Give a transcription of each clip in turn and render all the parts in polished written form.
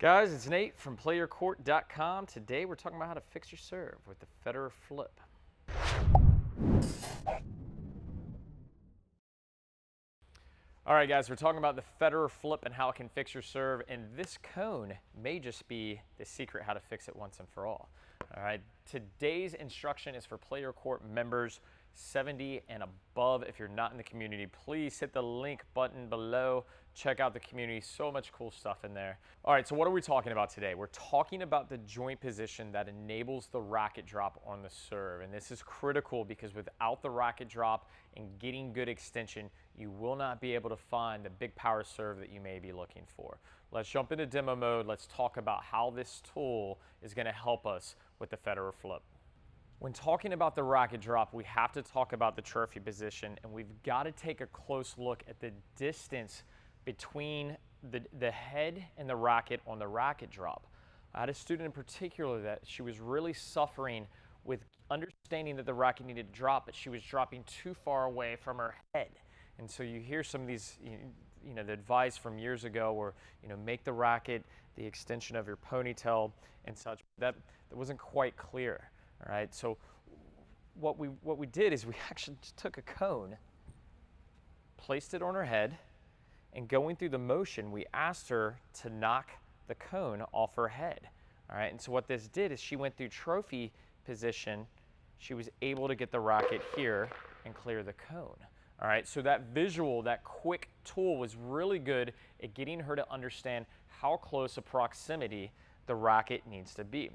Guys, it's Nate from PlayYourCourt.com. Today we're talking about how to fix your serve with the Federer flip. All right, guys, we're talking about the Federer flip and how it can fix your serve, and this cone may just be the secret how to fix it once and for all. All right, today's instruction is for Play Your Court members 70 and above. If you're not in the community, please hit the link button below. Check out the community, so much cool stuff in there. All right, so what are we talking about today? We're talking about the joint position that enables the racket drop on the serve. And this is critical because without the racket drop and getting good extension, you will not be able to find the big power serve that you may be looking for. Let's jump into demo mode. Let's talk about how this tool is gonna help us with the Federer flip. When talking about the racket drop, we have to talk about the trophy position, and we've got to take a close look at the distance between the head and the racket on the racket drop. I had a student in particular that she was really suffering with understanding that the racket needed to drop, but she was dropping too far away from her head. And so you hear some of these, the advice from years ago where, make the racket the extension of your ponytail and such. That wasn't quite clear. All right, so what we did is we actually just took a cone, placed it on her head, and going through the motion, we asked her to knock the cone off her head. All right, and so what this did is she went through trophy position. She was able to get the racket here and clear the cone. All right, so that visual, that quick tool was really good at getting her to understand how close a proximity the racket needs to be.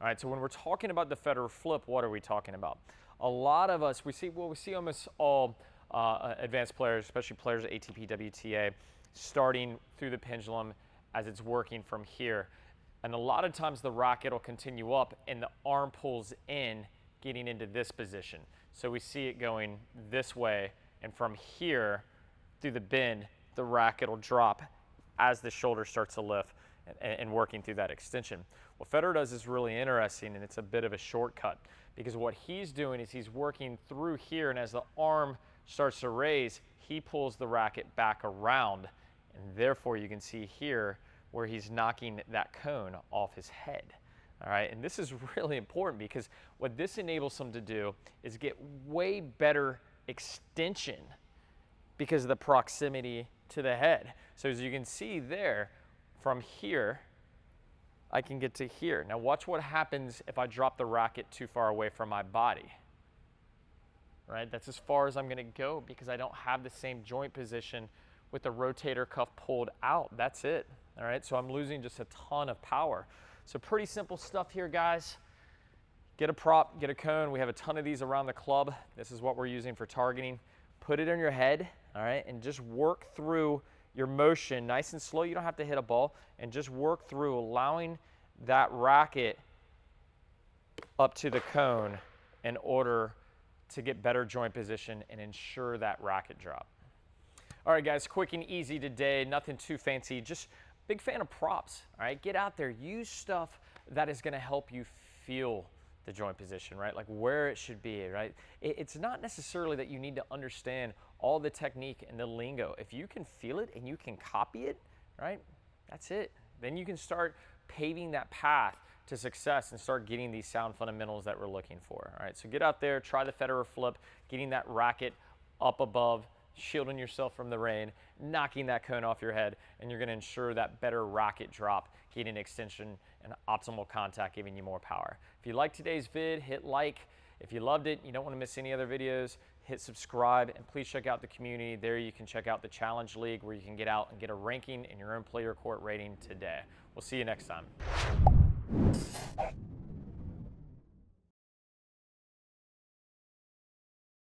All right, so when we're talking about the Federer flip, what are we talking about? A lot of us, we see almost all advanced players, especially players at ATP, WTA, starting through the pendulum as it's working from here. And a lot of times the racket will continue up and the arm pulls in, getting into this position. So we see it going this way, and from here through the bend, the racket will drop as the shoulder starts to lift and working through that extension. What Federer does is really interesting, and it's a bit of a shortcut because what he's doing is he's working through here, and as the arm starts to raise, he pulls the racket back around, and therefore you can see here where he's knocking that cone off his head. All right, and this is really important because what this enables him to do is get way better extension because of the proximity to the head. So as you can see there, from here, I can get to here. Now watch what happens if I drop the racket too far away from my body. Right, that's as far as I'm gonna go because I don't have the same joint position with the rotator cuff pulled out. That's it, all right? So I'm losing just a ton of power. So pretty simple stuff here, guys. Get a prop, get a cone. We have a ton of these around the club. This is what we're using for targeting. Put it on your head, all right? And just work through your motion nice and slow. You don't have to hit a ball, and just work through allowing that racket up to the cone in order to get better joint position and ensure that racket drop. All right, guys, quick and easy today, nothing too fancy, just big fan of props, all right? Get out there, use stuff that is gonna help you feel the joint position, right? Like where it should be, right? It's not necessarily that you need to understand all the technique and the lingo. If you can feel it and you can copy it, right? That's it. Then you can start paving that path to success and start getting these sound fundamentals that we're looking for, all right? So get out there, try the Federer flip, getting that racket up above, shielding yourself from the rain, knocking that cone off your head, and you're gonna ensure that better racket drop, getting extension and optimal contact, giving you more power. If you liked today's vid, hit like. If you loved it, you don't wanna miss any other videos, hit subscribe, and please check out the community. There you can check out the Challenge League where you can get out and get a ranking in your own Play Your Court rating today. We'll see you next time.